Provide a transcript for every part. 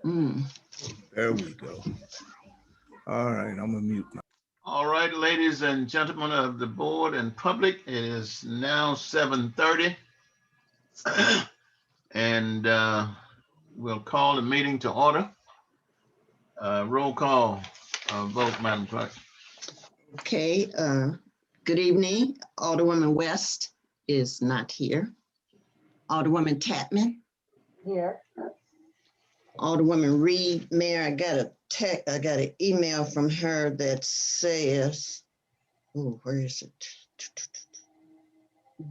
There we go. All right, I'm gonna mute my. All right, ladies and gentlemen of the board and public, it is now 7:30. And we'll call the meeting to order. Roll call vote, Madam Clerk. Okay, good evening. Alderwoman West is not here. Alderwoman Tapman. Here. Alderwoman Reed. Mayor, I got an email from her that says, oh, where is it?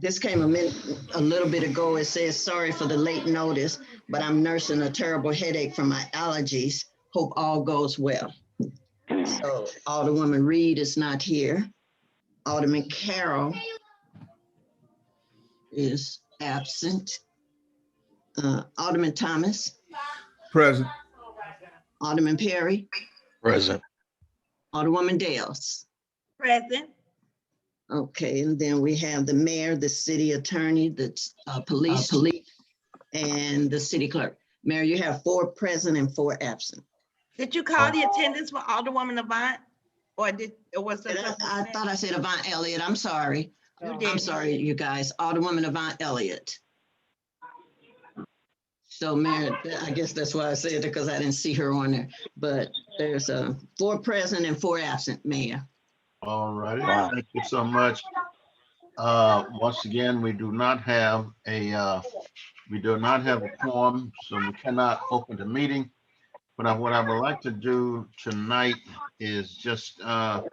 This came a little bit ago. It says, sorry for the late notice, but I'm nursing a terrible headache from my allergies. Hope all goes well. So Alderwoman Reed is not here. Alderman Carroll is absent. Alderman Thomas. Present. Alderman Perry. Present. Alderwoman Dales. Present. Okay, and then we have the mayor, the city attorney, the police, and the city clerk. Mayor, you have 4 present and 4 absent. Did you call the attendance for Alderwoman Avant? Or was there something? I thought I said Avant Elliott. I'm sorry. You did. I'm sorry, you guys. Alderwoman Avant Elliott. So Mayor, I guess that's why I said it, because I didn't see her on there. But there's 4 present and 4 absent, Mayor. All righty, thank you so much. Once again, we do not have a quorum, so we cannot open the meeting. But what I would like to do tonight is just go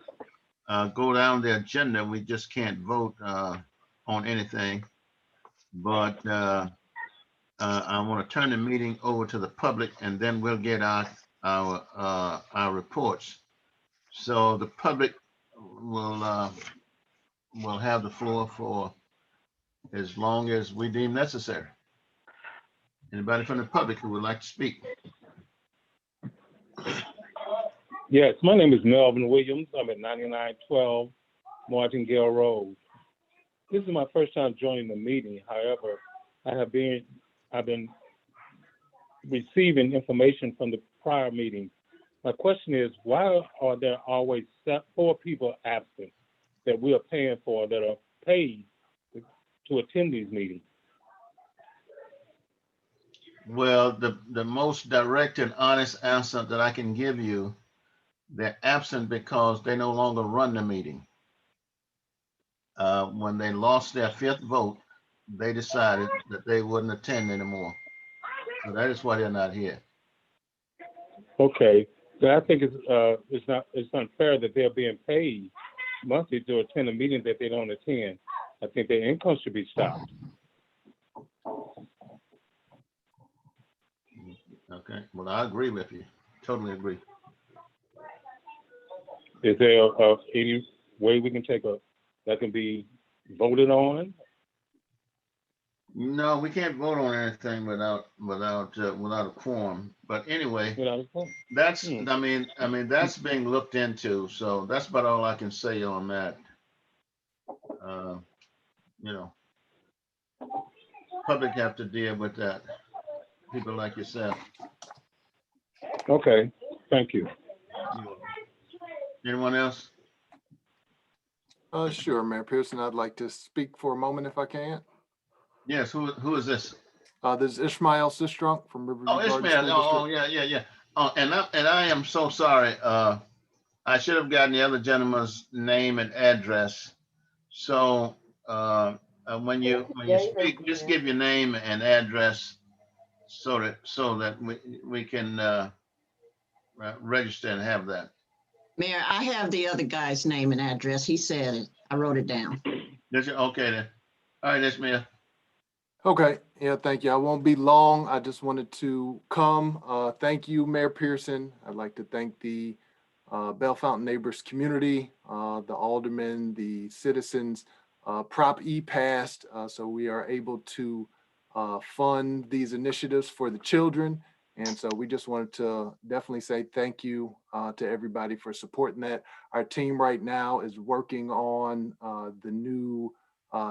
down the agenda. We just can't vote on anything. But I want to turn the meeting over to the public, and then we'll get our reports. So the public will have the floor for as long as we deem necessary. Anybody from the public who would like to speak? Yes, my name is Melvin Williams. I'm at 9912 Martingale Road. This is my first time joining the meeting. However, I've been receiving information from the prior meetings. My question is, why are there always 4 people absent that we are paying for, that are paid to attend these meetings? Well, the most direct and honest answer that I can give you, they're absent because they no longer run the meeting. When they lost their 5th vote, they decided that they wouldn't attend anymore. So that is why they're not here. Okay, so I think it's unfair that they're being paid monthly to attend a meeting that they don't attend. I think their income should be stopped. Okay, well, I agree with you. Totally agree. Is there any way we can that can be voted on? No, we can't vote on anything without a quorum. But anyway, that's I mean that's being looked into. So that's about all I can say on that. Public have to deal with that. People like yourself. Okay, thank you. Anyone else? Sure, Mayor Pearson, I'd like to speak for a moment if I can. Yes, who is this? This is Ishmael Sistrunk from Riverview. Oh, Ishmael. Oh, yeah. Oh, and I am so sorry. I should have gotten the other gentleman's name and address. So when you speak, just give your name and address so that we can register and have that. Mayor, I have the other guy's name and address. He said it. I wrote it down. Okay then. All right, Ishmael. Okay, yeah, thank you. I won't be long. I just wanted to come. Thank you, Mayor Pearson. I'd like to thank the Bell Fountain Neighbors community, the aldermen, the citizens. Prop E passed, so we are able to fund these initiatives for the children. And so we just wanted to definitely say thank you to everybody for supporting that. Our team right now is working on the new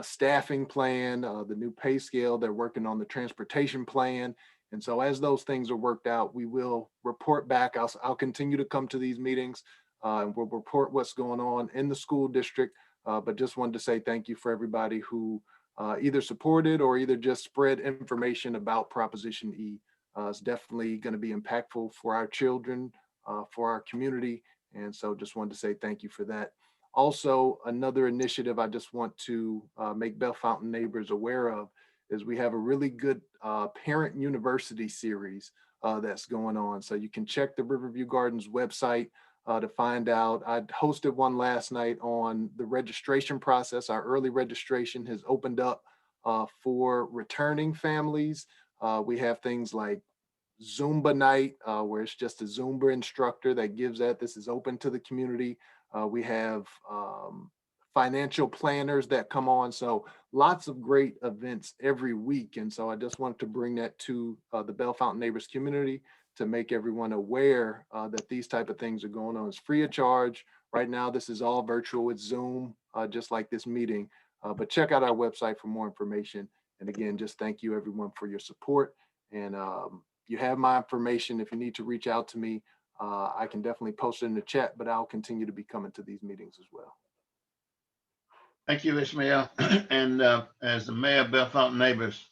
staffing plan, the new pay scale. They're working on the transportation plan. And so as those things are worked out, we will report back. I'll continue to come to these meetings and we'll report what's going on in the school district. But just wanted to say thank you for everybody who either supported or either just spread information about Proposition E. It's definitely going to be impactful for our children, for our community. And so just wanted to say thank you for that. Also, another initiative I just want to make Bell Fountain neighbors aware of is we have a really good parent university series that's going on. So you can check the Riverview Gardens website to find out. I hosted one last night on the registration process. Our early registration has opened up for returning families. We have things like Zumba night, where it's just a Zumba instructor that gives that. This is open to the community. We have financial planners that come on. So lots of great events every week. And so I just wanted to bring that to the Bell Fountain Neighbors community to make everyone aware that these type of things are going on. It's free of charge. Right now, this is all virtual with Zoom, just like this meeting. But check out our website for more information. And again, just thank you everyone for your support. And you have my information. If you need to reach out to me, I can definitely post it in the chat, but I'll continue to be coming to these meetings as well. Thank you, Ishmael. And as the mayor of Bell Fountain Neighbors,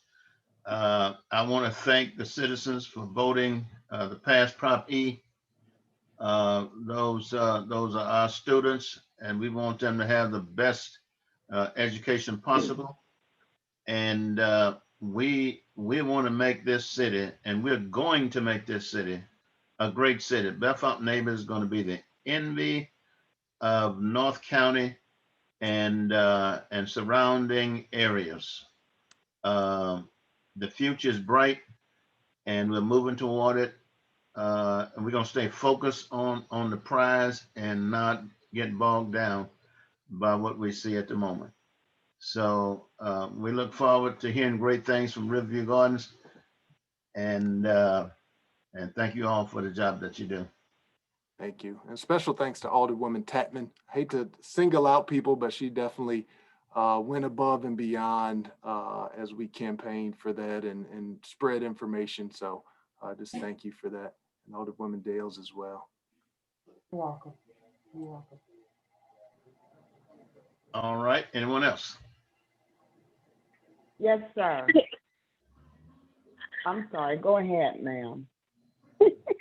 I want to thank the citizens for voting the past Prop E. Those are our students, and we want them to have the best education possible. And we want to make this city, and we're going to make this city a great city. Bell Fountain Neighbors is going to be the envy of North County and surrounding areas. The future is bright, and we're moving toward it. And we're going to stay focused on the prize and not get bogged down by what we see at the moment. So we look forward to hearing great things from Riverview Gardens, and thank you all for the job that you do. Thank you. And special thanks to Alderwoman Tatman. I hate to single out people, but she definitely went above and beyond as we campaigned for that and spread information. So just thank you for that. And Alderwoman Dales as well. You're welcome. You're welcome. All right. Anyone else? Yes, sir. I'm sorry. Go ahead, ma'am.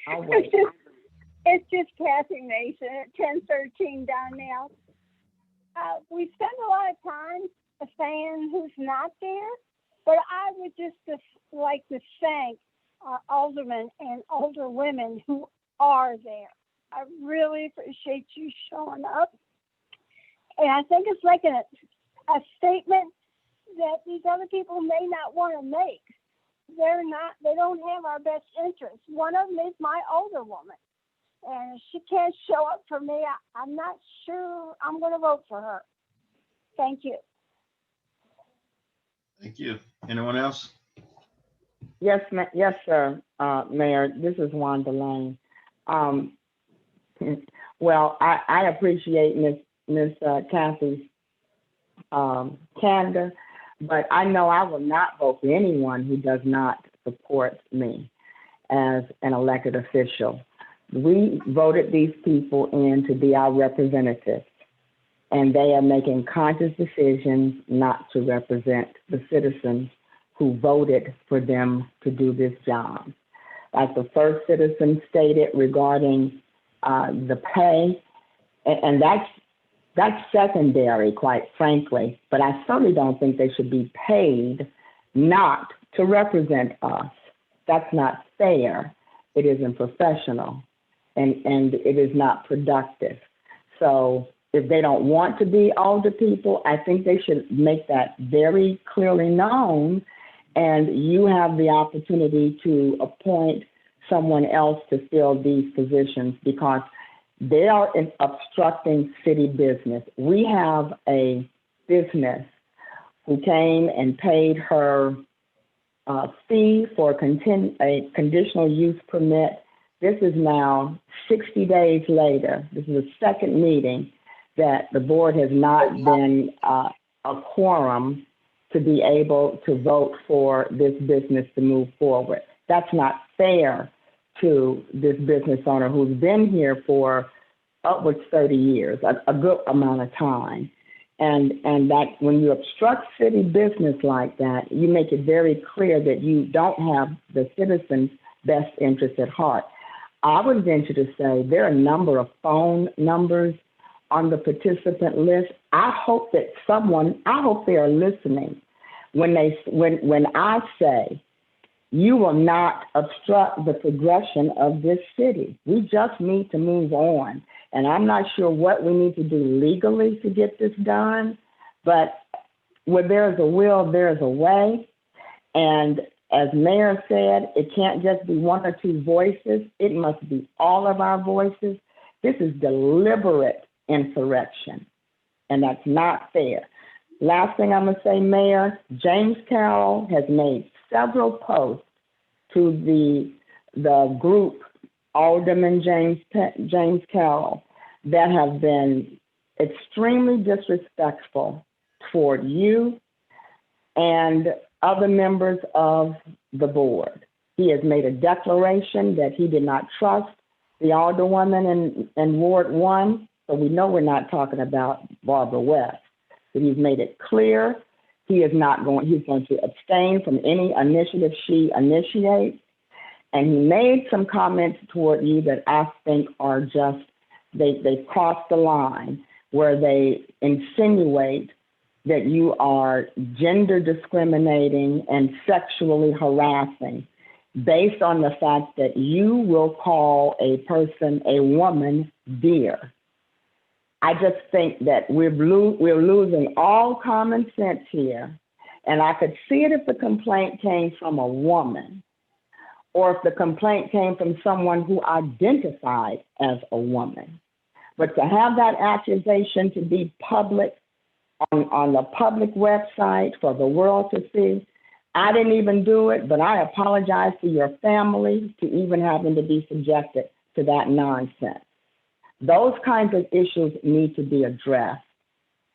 I'll wait. It's just Kathy Mason at 1013 Donnell. We spend a lot of time saying who's not there, but I would just like to thank our aldermen and older women who are there. I really appreciate you showing up. And I think it's like a statement that these other people may not want to make. They don't have our best interests. One of them is my older woman. And if she can't show up for me, I'm not sure I'm going to vote for her. Thank you. Thank you. Anyone else? Yes, yes, sir, Mayor. This is Wanda Lane. Well, I appreciate Miss Kathy's candor, but I know I will not vote for anyone who does not support me as an elected official. We voted these people in to be our representatives, and they are making conscious decisions not to represent the citizens who voted for them to do this job. Like the first citizen stated regarding the pay, and that's secondary, quite frankly, but I certainly don't think they should be paid not to represent us. That's not fair. It isn't professional, and it is not productive. So if they don't want to be older people, I think they should make that very clearly known, and you have the opportunity to appoint someone else to fill these positions because they are obstructing city business. We have a business who came and paid her fee for a conditional use permit. This is now 60 days later. This is the second meeting that the board has not been a quorum to be able to vote for this business to move forward. That's not fair to this business owner who's been here for upwards 30 years, a good amount of time. And that when you obstruct city business like that, you make it very clear that you don't have the citizens' best interest at heart. I would venture to say there are a number of phone numbers on the participant list. I hope they are listening when I say you will not obstruct the progression of this city. We just need to move on. And I'm not sure what we need to do legally to get this done, but where there's a will, there's a way. And as Mayor said, it can't just be one or two voices. It must be all of our voices. This is deliberate insurrection, and that's not fair. Last thing I'm gonna say, Mayor, James Carroll has made several posts to the group, Alderman James Carroll, that have been extremely disrespectful toward you and other members of the board. He has made a declaration that he did not trust the alderwoman in Ward 1, so we know we're not talking about Barbara West. But he's made it clear he's going to abstain from any initiative she initiates. And he made some comments toward you that I think are just, they crossed the line, where they insinuate that you are gender discriminating and sexually harassing based on the fact that you will call a person, a woman, dear. I just think that we're losing all common sense here. And I could see it if the complaint came from a woman, or if the complaint came from someone who identified as a woman. But to have that accusation to be public on the public website for the world to see, I didn't even do it, but I apologize to your family to even having to be subjected to that nonsense. Those kinds of issues need to be addressed.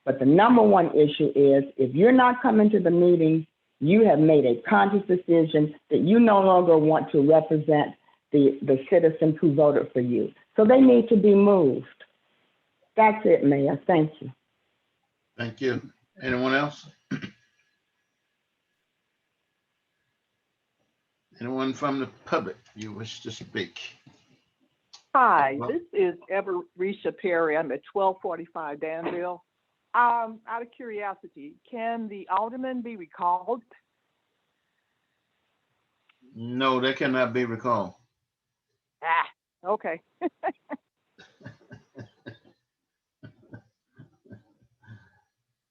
But the number one issue is, if you're not coming to the meeting, you have made a conscious decision that you no longer want to represent the citizens who voted for you. So they need to be moved. That's it, Mayor. Thank you. Thank you. Anyone else? Anyone from the public you wish to speak? Hi, Well, this is Everisha Perry. I'm at 1245 Danville. Out of curiosity, can the alderman be recalled? no, they cannot be recalled. Okay.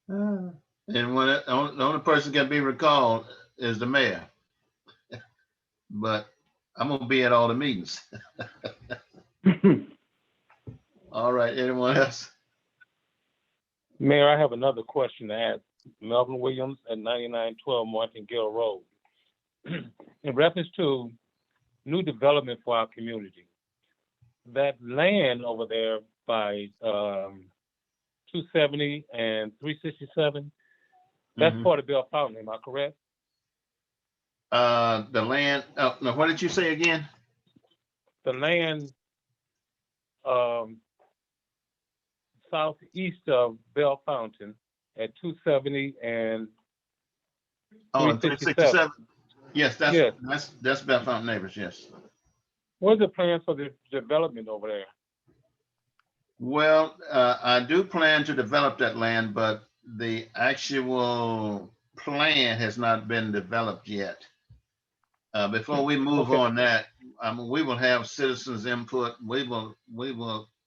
And the only person can be recalled is the mayor. But I'm gonna be at all the meetings. All right, anyone else? Mayor, I have another question to ask Melvin Williams at 9912 Martingale Road. In reference to new development for our community, that land over there by 270 and 367, that's part of Bell Fountain, am I correct? The land, no, what did you say again? The land southeast of Bell Fountain at 270 and 367. Yes, that's Bell Fountain neighbors, yes. What's the plan for the development over there? Well, I do plan to develop that land, but the actual plan has not been developed yet. Before we move on that, we will have citizens input. We will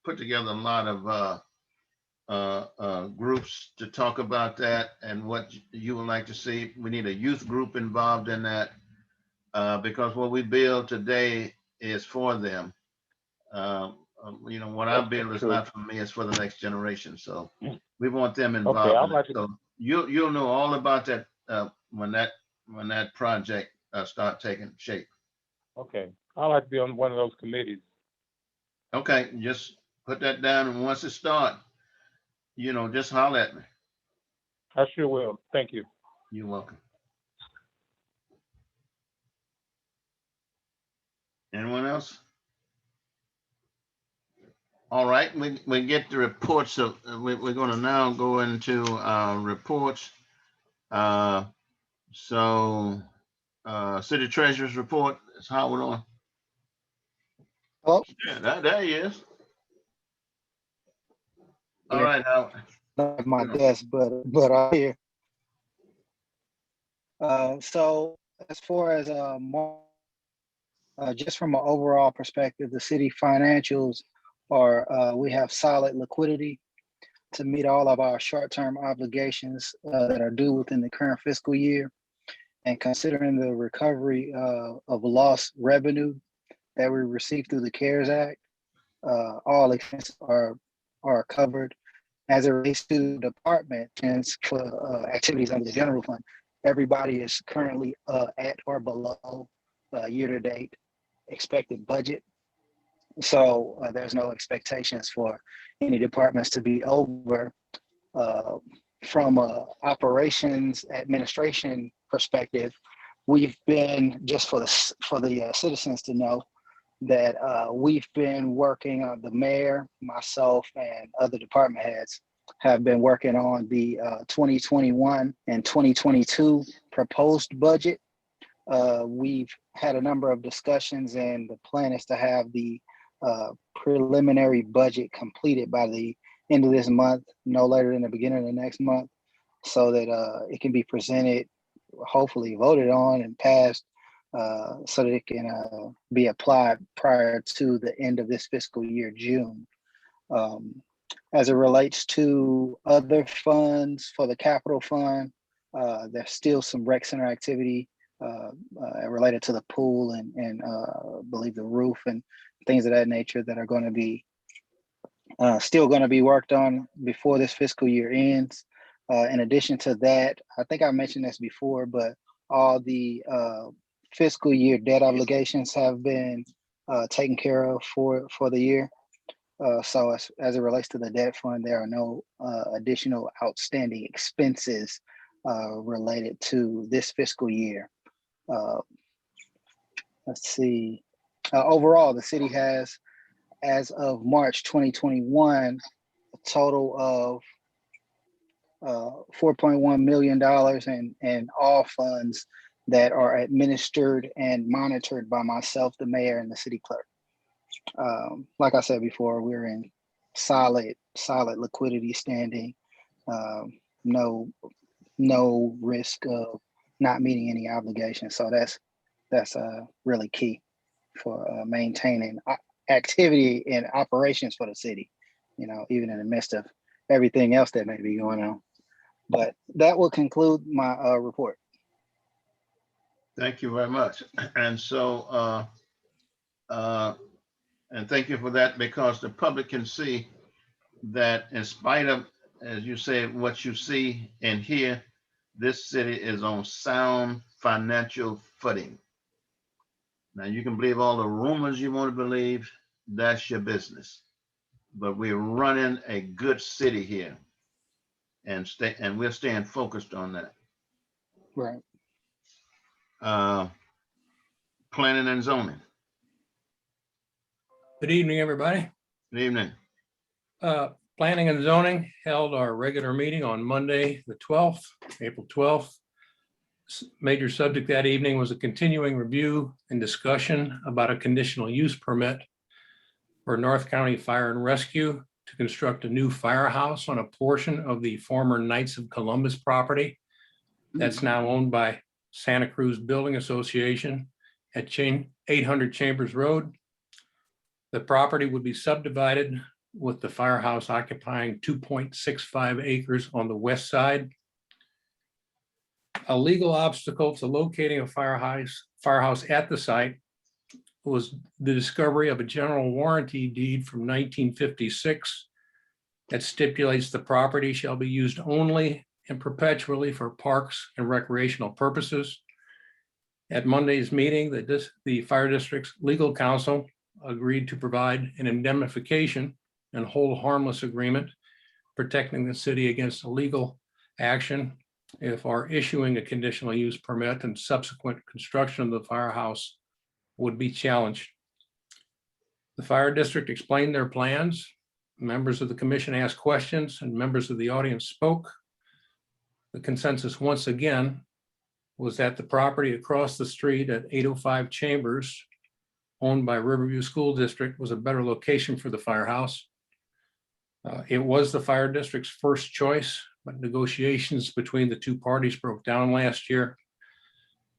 put together a lot of groups to talk about that and what you would like to see. We need a youth group involved in that, because what we build today is for them. What I build is not for me, it's for the next generation. So we want them involved. Okay, so you'll know all about that when that project start taking shape. Okay, I'd like to be on one of those committees. Okay, just put that down, and once it starts, just holler at me. I sure will. Thank you. You're welcome. Anyone else? All right, we get the reports of, we're gonna now go into reports. So city treasurer's report is Howard on. Oh, Yeah, there he is. All yeah, right, Howard. not at my desk, but I'm here. So as far as just from an overall perspective, the city financials are we have solid liquidity to meet all of our short-term obligations that are due within the current fiscal year. And considering the recovery of lost revenue that we received through the CARES Act, all expenses are covered. As it relates to the department and for activities under the general fund, everybody is currently at or below year-to-date expected budget. So there's no expectations for any departments to be over. From a operations administration perspective, we've been, just for the citizens to know, that we've been working on, the mayor, myself, and other department heads have been working on the 2021 and 2022 proposed budget. We've had a number of discussions, and the plan is to have the preliminary budget completed by the end of this month, no later than the beginning of the next month, so that it can be presented, hopefully voted on and passed, so that it can be applied prior to the end of this fiscal year, June. As it relates to other funds for the capital fund, there's still some rec center activity related to the pool and I believe the roof and things of that nature that are going to be still going to be worked on before this fiscal year ends. In addition to that, I think I mentioned this before, but all the fiscal year debt obligations have been taken care of for the year. So as it relates to the debt fund, there are no additional outstanding expenses related to this fiscal year. Let's see. Overall, the city has, as of March 2021, a total of $4.1 million in all funds that are administered and monitored by myself, the mayor, and the city clerk. Like I said before, we're in solid liquidity standing. No risk of not meeting any obligations. So that's really key for maintaining activity and operations for the city, even in the midst of everything else that may be going on. But that will conclude my report. Thank you very much. And so, and thank you for that, because the public can see that in spite of, as you say, what you see and hear, this city is on sound financial footing. Now, you can believe all the rumors you want to believe, that's your business. But we're running a good city here, and we're staying focused on that. Right. Planning and zoning. Good evening, everybody. Good evening. Planning and zoning held our regular meeting on Monday, the 12th, April 12th. Major subject that evening was a continuing review and discussion about a conditional use permit for North County Fire and Rescue to construct a new firehouse on a portion of the former Knights of Columbus property that's now owned by Santa Cruz Building Association at 800 Chambers Road. The property would be subdivided with the firehouse occupying 2.65 acres on the west side. A legal obstacle to locating a firehouse at the site was the discovery of a general warranty deed from 1956 that stipulates the property shall be used only and perpetually for parks and recreational purposes. At Monday's meeting, the fire district's legal counsel agreed to provide an indemnification and hold harmless agreement protecting the city against illegal action if our issuing a conditional use permit and subsequent construction of the firehouse would be challenged. The fire district explained their plans. Members of the commission asked questions and members of the audience spoke. The consensus once again was that the property across the street at 805 Chambers, owned by Riverview School District, was a better location for the firehouse. It was the fire district's first choice, but negotiations between the two parties broke down last year.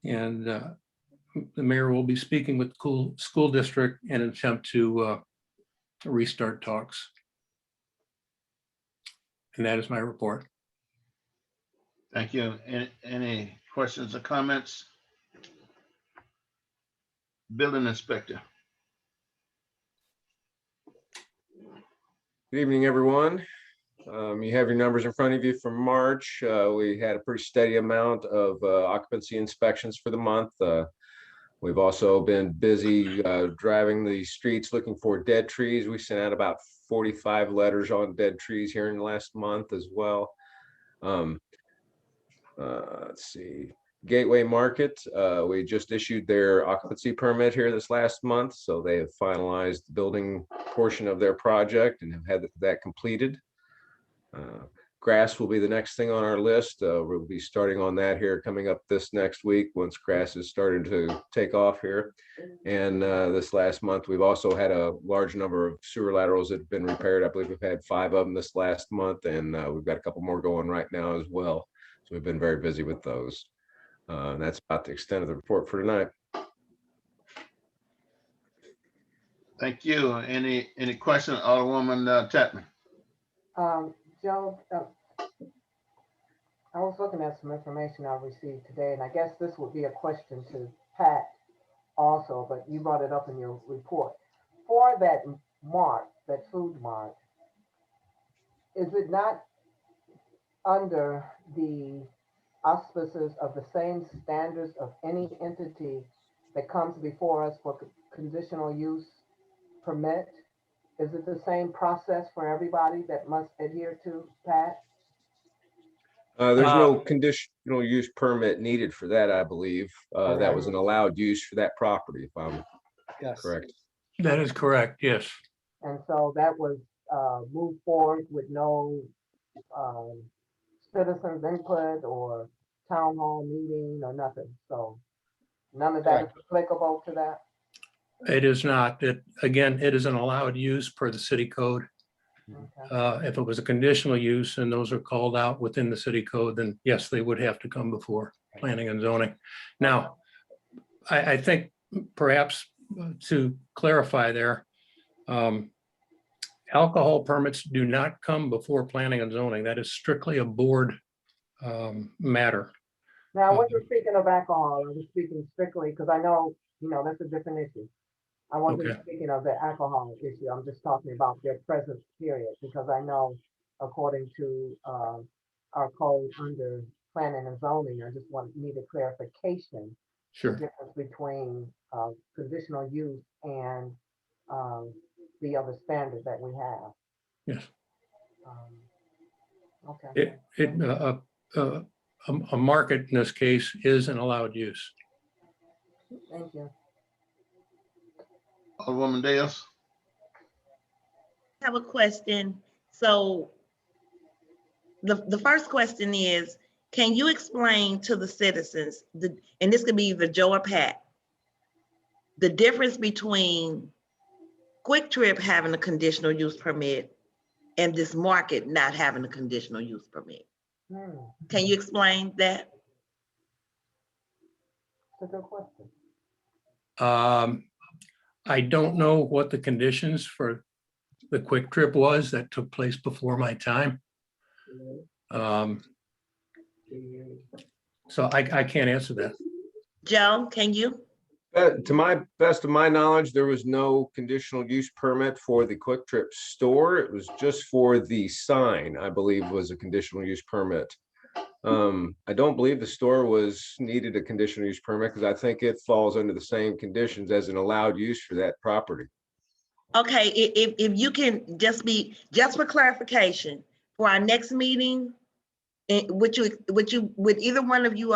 And the mayor will be speaking with the school district in an attempt to restart talks. And that is my report. Thank you. Any questions or comments? Building inspector. Good evening, everyone. You have your numbers in front of you for March. We had a pretty steady amount of occupancy inspections for the month. We've also been busy driving the streets looking for dead trees. We sent out about 45 letters on dead trees here in the last month as well. Let's see. Gateway Market, we just issued their occupancy permit here this last month, so they have finalized the building portion of their project and have had that completed. Grass will be the next thing on our list. We'll be starting on that here coming up this next week once grass is starting to take off here. And this last month, we've also had a large number of sewer laterals that have been repaired. I believe we've had 5 of them this last month, and we've got a couple more going right now as well. So we've been very busy with those. And that's about the extent of the report for tonight. Thank you. Any question, Alderwoman Chapman? Joe, I was looking at some information I received today, and I guess this would be a question to Pat also, but you brought it up in your report. For that mart, that food mart, is it not under the auspices of the same standards of any entity that comes before us for conditional use permit? Is it the same process for everybody that must adhere to, Pat? There's no conditional use permit needed for that, I believe. That was an allowed use for that property, if I'm correct. That is correct, yes. And so that was moved forward with no citizens input or town hall meeting or nothing. So none of that is applicable to that? It is not. Again, it is an allowed use per the city code. Okay. If it was a conditional use and those are called out within the city code, then yes, they would have to come before planning and zoning. Now, I think perhaps to clarify there, alcohol permits do not come before planning and zoning. That is strictly a board matter. Now, when you're speaking of alcohol, I was speaking strictly because I know, that's a different issue. I wasn't speaking of the alcohol issue. I'm just talking about their presence period, because I know according to our code under planning and zoning, I just needed clarification. Sure. The difference between conditional use and the other standard that we have. Yes. Okay. A market in this case is an allowed use. Thank you. Alderwoman Dales. I have a question. So the first question is, can you explain to the citizens, and this could be either Joe or Pat, the difference between Quick Trip having a conditional use permit and this market not having a conditional use permit? Can you explain that? That's a good question. I don't know what the conditions for the Quick Trip was that took place before my time. So I can't answer that. Joe, can you? To my best of my knowledge, there was no conditional use permit for the Quick Trip store. It was just for the sign, I believe, was a conditional use permit. I don't believe the store needed a conditional use permit because I think it falls under the same conditions as an allowed use for that property. Okay, if you can just for clarification, for our next meeting, would either one of you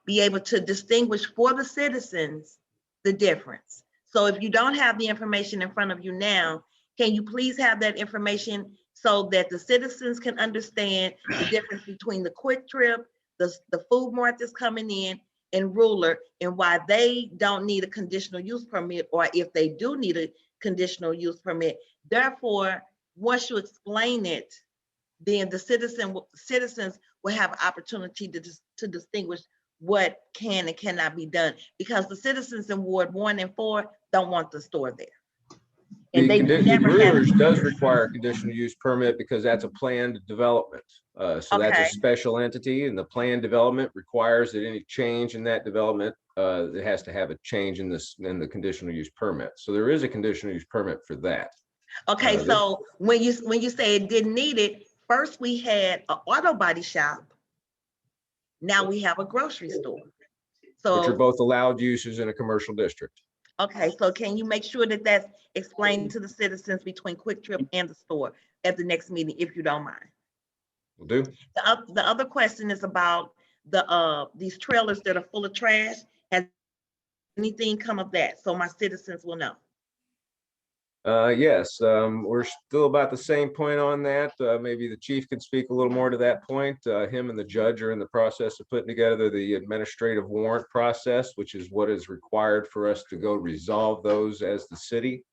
be able to distinguish for the citizens the difference? So if you don't have the information in front of you now, can you please have that information so that the citizens can understand the difference between the Quick Trip, the food mart that's coming in, and Ruler, and why they don't need a conditional use permit, or if they do need a conditional use permit. Therefore, once you explain it, then the citizens will have an opportunity to distinguish what can and cannot be done, because the citizens in Ward 1 and 4 don't want the store there. And they never Brewers had. does require a conditional use permit because that's a planned development. So that's a Okay. special entity, and the planned development requires that any change in that development, it has to have a change in the conditional use permit. So there is a conditional use permit for that. Okay, so when you say it didn't need it, first we had an auto body shop. Now we have a grocery store. Which are So, both allowed uses in a commercial district. okay, so can you make sure that that's explained to the citizens between Quick Trip and the store at the next meeting, if you don't mind? Will do. The other question is about these trailers that are full of trash. Has anything come of that? So my citizens will know. Yes, we're still about the same point on that. Maybe the chief can speak a little more to that point. Him and the judge are in the process of putting together the administrative warrant process, which is what is required for us to go resolve those as the city.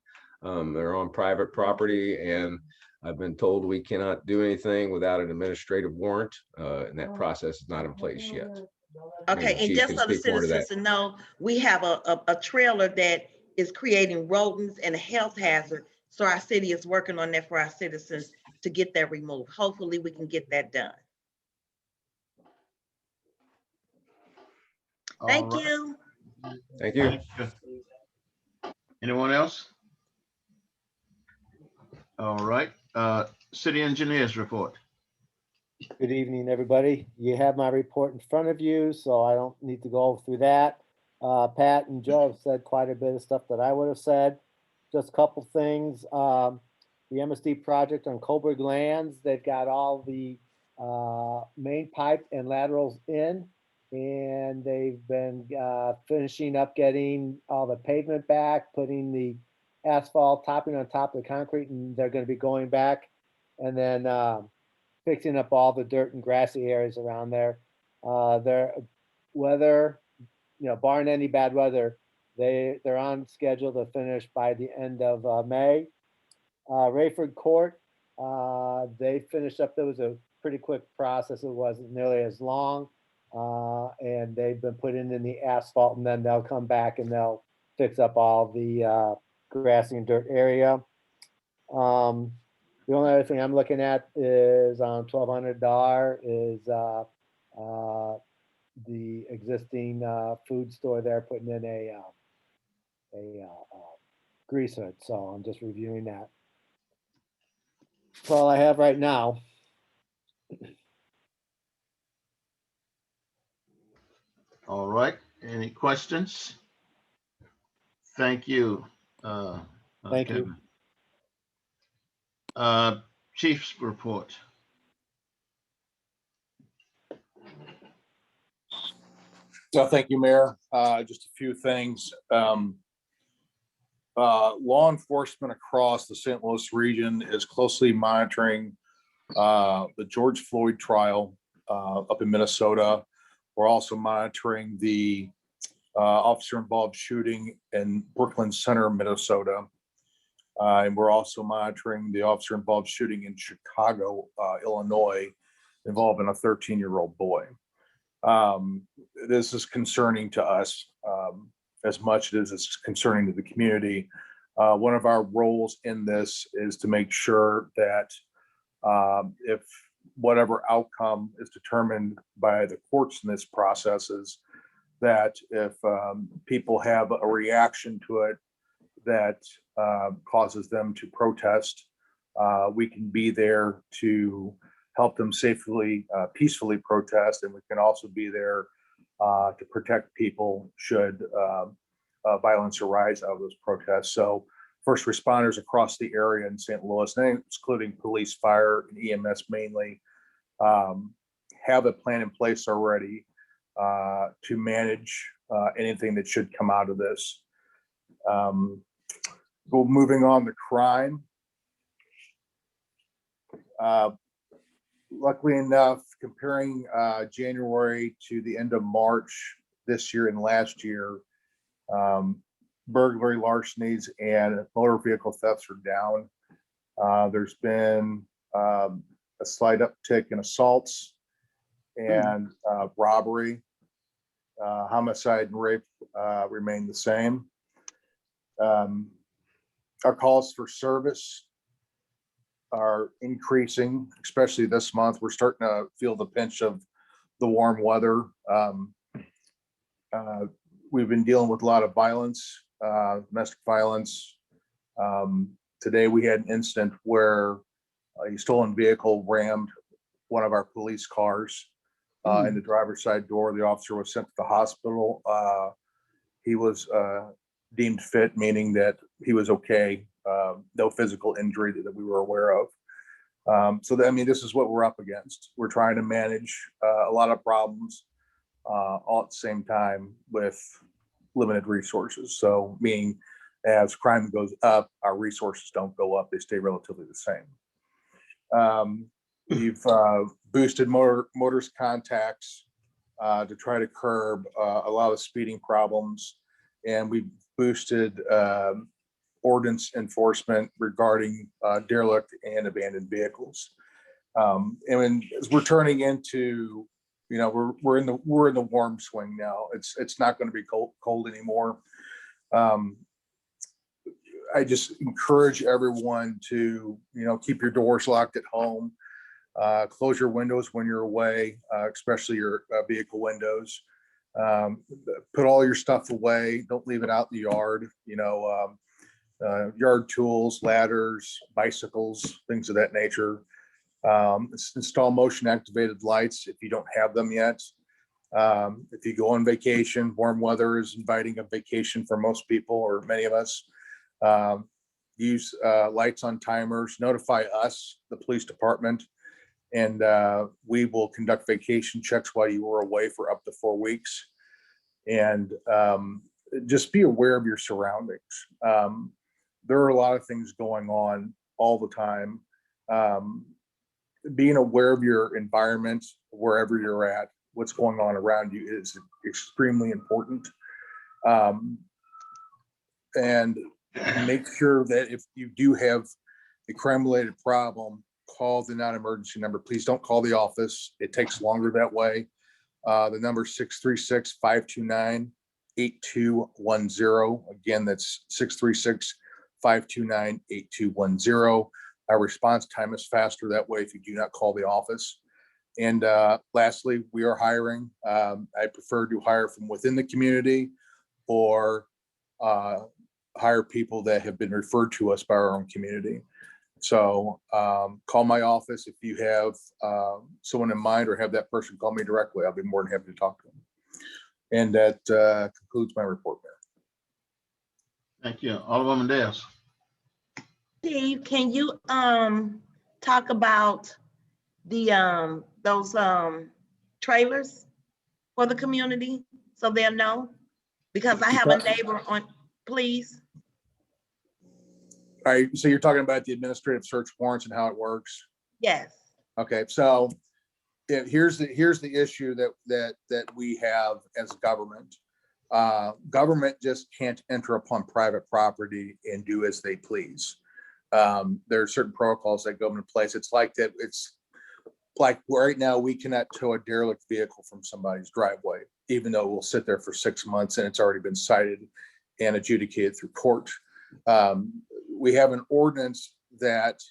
They're on private property, and I've been told we cannot do anything without an administrative warrant, and that process is not in place yet. Okay, and just so the citizens to know, we have a trailer that is creating rodents and a health hazard. So our city is working on that for our citizens to get that removed. Hopefully we can get that done. Thank you. Thank you. Anyone else? All right, city engineers report. Good evening, everybody. You have my report in front of you, so I don't need to go through that. Pat and Joe have said quite a bit of stuff that I would have said. Just a couple things. The MSD project on Coburg lands, they've got all the main pipe and laterals in, and they've been finishing up getting all the pavement back, putting the asphalt topping on top of the concrete, and they're going to be going back and then fixing up all the dirt and grassy areas around there. Their weather, barring any bad weather, they're on schedule to finish by the end of May. Rayford Court, they finished up. There was a pretty quick process. It wasn't nearly as long, and they've been putting in the asphalt, and then they'll come back and they'll fix up all the grassy and dirt area. The only other thing I'm looking at is on 1200 Dar is the existing food store there putting in a grease hood. So I'm just reviewing that. That's all I have right now. All right, any questions? Thank you. Thank you. Chief's report. So thank you, Mayor. Just a few things. Law enforcement across the St. Louis region is closely monitoring the George Floyd trial up in Minnesota. We're also monitoring the officer-involved shooting in Brooklyn Center, Minnesota. And we're also monitoring the officer-involved shooting in Chicago, Illinois, involving a 13-year-old boy. This is concerning to us as much as it's concerning to the community. One of our roles in this is to make sure that if whatever outcome is determined by the courts in this process is that if people have a reaction to it that causes them to protest, we can be there to help them safely, peacefully protest, and we can also be there to protect people should violence arise out of those protests. So first responders across the area in St. Louis, excluding police, fire, and EMS mainly, have a plan in place already to manage anything that should come out of this. Well, moving on to crime. Luckily enough, comparing January to the end of March this year and last year, burglary, larcenies, and motor vehicle thefts are down. There's been a slight uptick in assaults and robbery. Homicide and rape remain the same. Our calls for service are increasing, especially this month. We're starting to feel the pinch of the warm weather. We've been dealing with a lot of violence, domestic violence. Today we had an incident where a stolen vehicle rammed one of our police cars in the driver's side door. The officer was sent to the hospital. He was deemed fit, meaning that he was okay. No physical injury that we were aware of. I mean, this is what we're up against. We're trying to manage a lot of problems all at the same time with limited resources. So meaning as crime goes up, our resources don't go up, they stay relatively the same. We've boosted motorist contacts to try to curb a lot of speeding problems, and we've boosted ordinance enforcement regarding derelict and abandoned vehicles. And as we're turning into, we're in the warm swing now. It's not going to be cold anymore. I just encourage everyone to, keep your doors locked at home. Close your windows when you're away, especially your vehicle windows. Put all your stuff away. Don't leave it out in the yard. Yard tools, ladders, bicycles, things of that nature. Install motion activated lights if you don't have them yet. If you go on vacation, warm weather is inviting a vacation for most people or many of us. Use lights on timers, notify us, the police department, and we will conduct vacation checks while you were away for up to 4 weeks. And just be aware of your surroundings. There are a lot of things going on all the time. Being aware of your environment, wherever you're at, what's going on around you is extremely important. And make sure that if you do have a crime-related problem, call the non-emergency number. Please don't call the office. It takes longer that way. The number is 636-529-8210. Again, that's 636-529-8210. Our response time is faster that way if you do not call the office. And lastly, we are hiring. I prefer to hire from within the community or hire people that have been referred to us by our own community. So call my office if you have someone in mind or have that person call me directly. I'll be more than happy to talk to them. And that concludes my report, Mayor. Thank you. Alderwoman Dales. Steve, can you talk about the those trailers for the community so they'll know? Because I have a neighbor on, please. All right, so you're talking about the administrative search warrants and how it works? Yes. Okay, so here's the issue that we have as government. Government just can't enter upon private property and do as they please. There are certain protocols that go into place. It's like that. It's like right now we cannot tow a derelict vehicle from somebody's driveway, even though we'll sit there for 6 months and it's already been cited and adjudicated through court. We have an ordinance that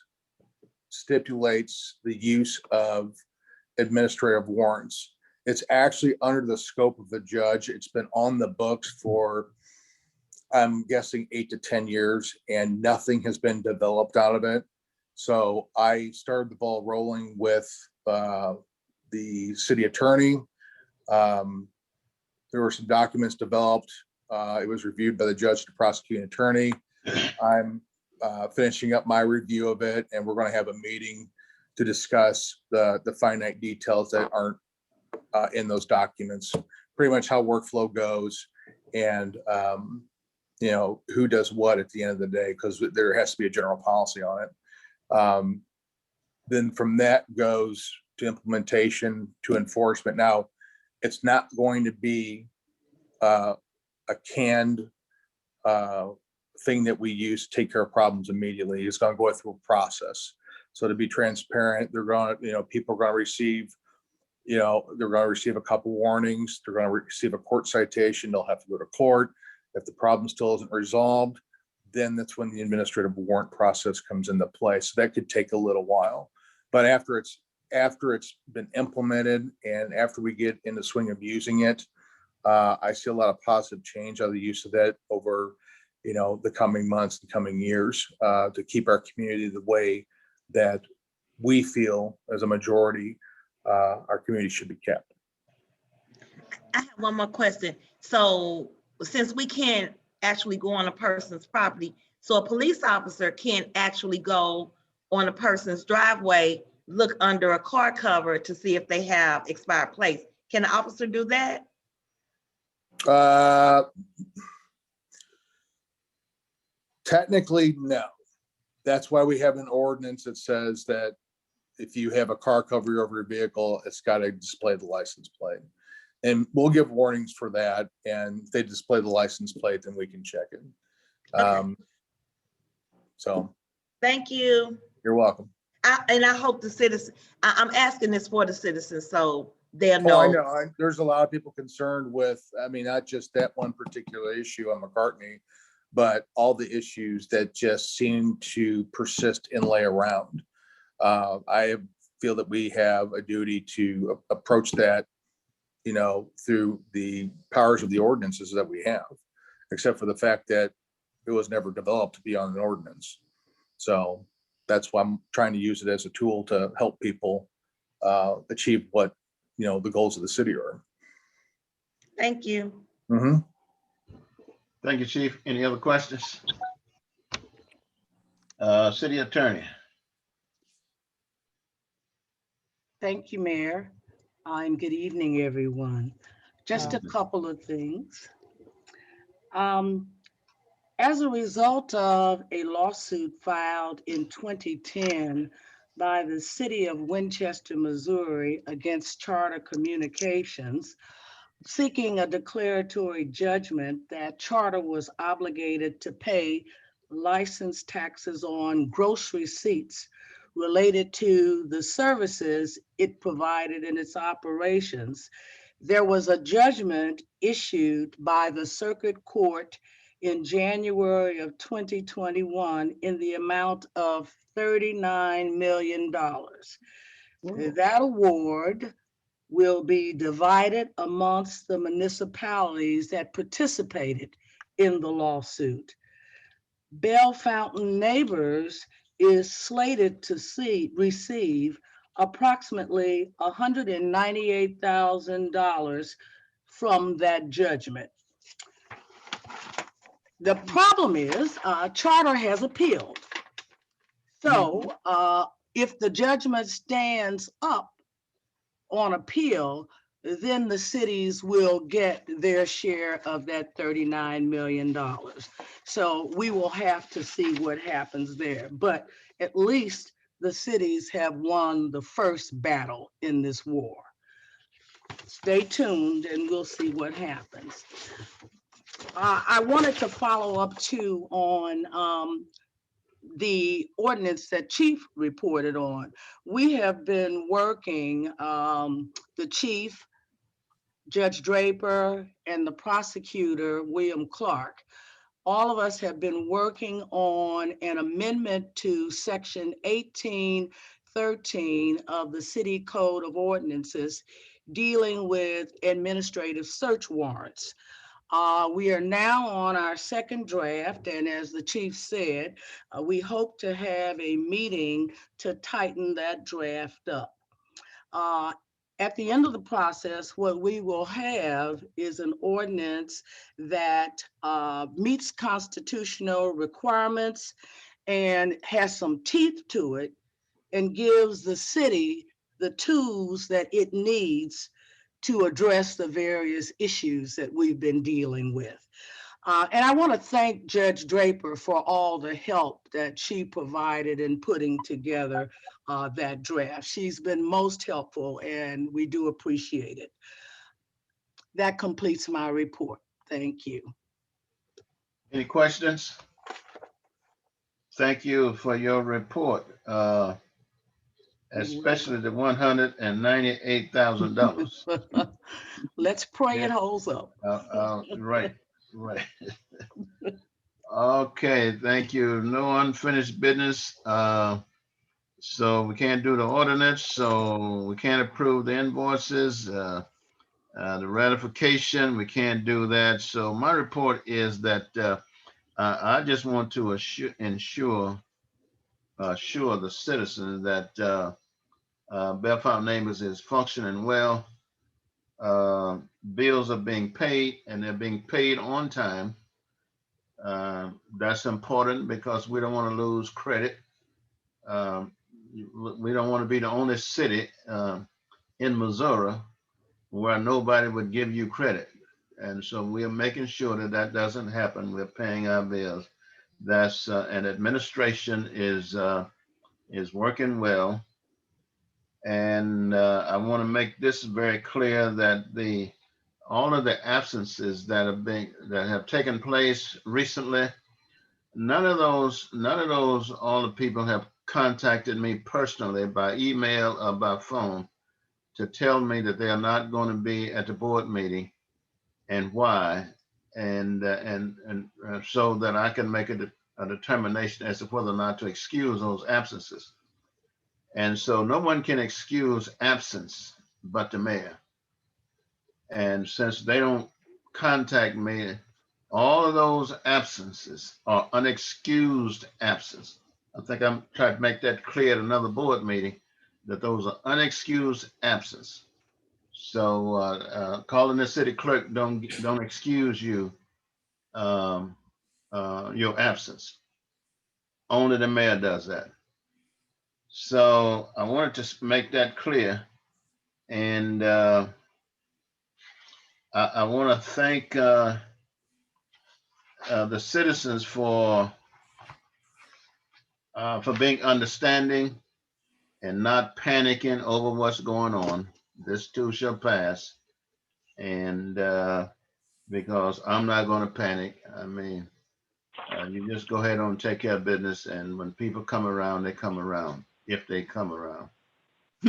stipulates the use of administrative warrants. It's actually under the scope of the judge. It's been on the books for, I'm guessing, 8 to 10 years, and nothing has been developed out of it. So I started the ball rolling with the city attorney. There were some documents developed. It was reviewed by the judge, the prosecuting attorney. I'm finishing up my review of it, and we're going to have a meeting to discuss the finite details that aren't in those documents, pretty much how workflow goes, and who does what at the end of the day, because there has to be a general policy on it. Then from that goes to implementation, to enforcement. Now, it's not going to be a canned thing that we use to take care of problems immediately. It's going to go through a process. So to be transparent, people are going to receive, they're going to receive a couple warnings. They're going to receive a court citation. They'll have to go to court. If the problem still isn't resolved, then that's when the administrative warrant process comes into play. So that could take a little while. But after it's been implemented and after we get in the swing of using it, I see a lot of positive change out of the use of that over, the coming months and coming years, to keep our community the way that we feel as a majority our community should be kept. I have one more question. So since we can't actually go on a person's property, so a police officer can't actually go on a person's driveway, look under a car cover to see if they have expired plates. Can the officer do that? Technically, no. That's why we have an ordinance that says that if you have a car cover over your vehicle, it's got to display the license plate. And we'll give warnings for that. And if they display the license plate, then we can check it. Okay. So. Thank you. You're welcome. I hope the citizens, I'm asking this for the citizens so they'll know. Oh, I know. There's a lot of people concerned with, not just that one particular issue on McCartney, but all the issues that just seem to persist and lay around. I feel that we have a duty to approach that, through the powers of the ordinances that we have, except for the fact that it was never developed to be on an ordinance. So that's why I'm trying to use it as a tool to help people achieve what, the goals of the city are. Thank you. Mm-hmm. Thank you, Chief. Any other questions? City Attorney. Thank you, Mayor. And good evening, everyone. Just a couple of things. As a result of a lawsuit filed in 2010 by the city of Winchester, Missouri against Charter Communications, seeking a declaratory judgment that Charter was obligated to pay license taxes on gross receipts related to the services it provided in its operations, there was a judgment issued by the Circuit Court in January of 2021 in the amount of $39 million. Whoa. That award will be divided amongst the municipalities that participated in the lawsuit. Bell Fountain Neighbors is slated to receive approximately $198,000 from that judgment. The problem is Charter has appealed. So if the judgment stands up on appeal, then the cities will get their share of that $39 million. So we will have to see what happens there. But at least the cities have won the first battle in this war. Stay tuned and we'll see what happens. I wanted to follow up too on the ordinance that Chief reported on. We have been working, the Chief, Judge Draper, and the prosecutor, William Clark. All of us have been working on an amendment to Section 1813 of the City Code of Ordinances dealing with administrative search warrants. We are now on our second draft, and as the chief said, we hope to have a meeting to tighten that draft up. At the end of the process, what we will have is an ordinance that meets constitutional requirements and has some teeth to it and gives the city the tools that it needs to address the various issues that we've been dealing with. And I want to thank Judge Draper for all the help that she provided in putting together that draft. She's been most helpful and we do appreciate it. That completes my report. Thank you. Any questions? Thank you for your report, especially the $198,000. Let's pray Yeah. it holds up. Right. Okay, thank you. No unfinished business. So we can't do the ordinance, so we can't approve the invoices, the ratification, we can't do that. So my report is that I just want to assure the citizens that Bell Fountain Neighbors is functioning well. Bills are being paid and they're being paid on time. That's important because we don't want to lose credit. We don't want to be the only city in Missouri where nobody would give you credit. And so we are making sure that that doesn't happen. We're paying our bills. That's and administration is working well. And I want to make this very clear that all of the absences that have taken place recently, none of those, all the people have contacted me personally by email or by phone to tell me that they are not going to be at the board meeting and why, and so that I can make a determination as to whether or not to excuse those absences. And so no one can excuse absence but the mayor. And since they don't contact me, all of those absences are unexcused absence. I think I'm trying to make that clear at another board meeting, that those are unexcused absence. So calling the city clerk don't excuse you your absence. Only the mayor does that. So I wanted to make that clear, and I want to thank the citizens for being understanding and not panicking over what's going on. This too shall pass, and because I'm not going to panic. I mean, you just go ahead and take care of business, and when people come around, they come around, if they come around.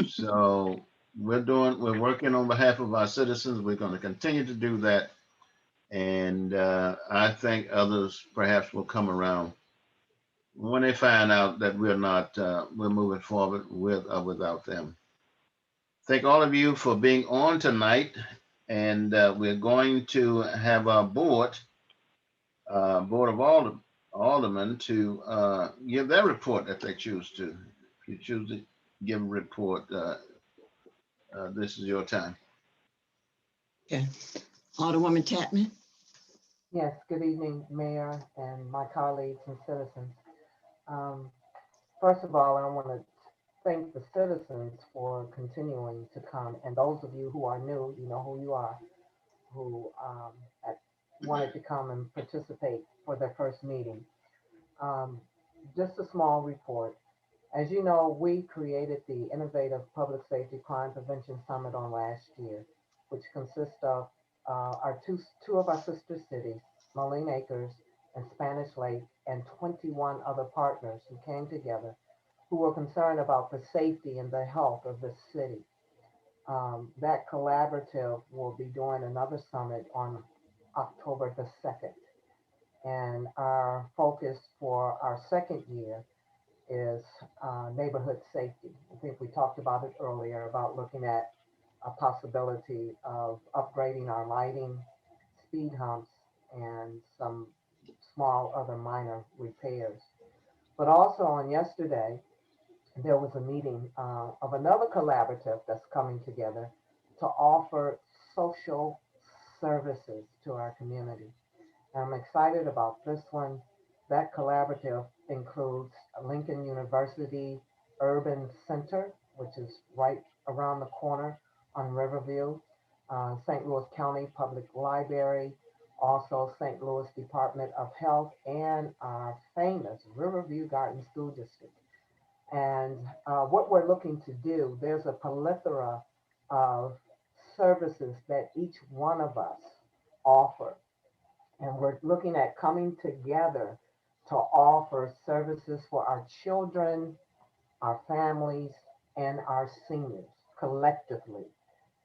So we're working on behalf of our citizens. We're going to continue to do that, and I think others perhaps will come around when they find out that we're moving forward with or without them. Thank all of you for being on tonight, and we're going to have our board of aldermen to give their report if they choose to. If you choose to give a report, this is your time. Okay. Alderwoman Tapman. Yes, good evening, Mayor and my colleagues and citizens. First of all, I want to thank the citizens for continuing to come. And those of you who are new, you know who you are, who wanted to come and participate for their first meeting. Just a small report. As you know, we created the Innovative Public Safety Crime Prevention Summit on last year, which consists of our two of our sister cities, Moline Acres and Spanish Lake, and 21 other partners who came together who were concerned about the safety and the health of the city. That collaborative will be doing another summit on October the 2nd. And our focus for our second year is neighborhood safety. I think we talked about it earlier about looking at a possibility of upgrading our lighting, speed humps, and some small other minor repairs. But also on yesterday, there was a meeting of another collaborative that's coming together to offer social services to our community. And I'm excited about this one. That collaborative includes Lincoln University Urban Center, which is right around the corner on Riverview, St. Louis County Public Library, also St. Louis Department of Health, and our famous Riverview Garden School District. And what we're looking to do, there's a plethora of services that each one of us offer. And we're looking at coming together to offer services for our children, our families, and our seniors collectively.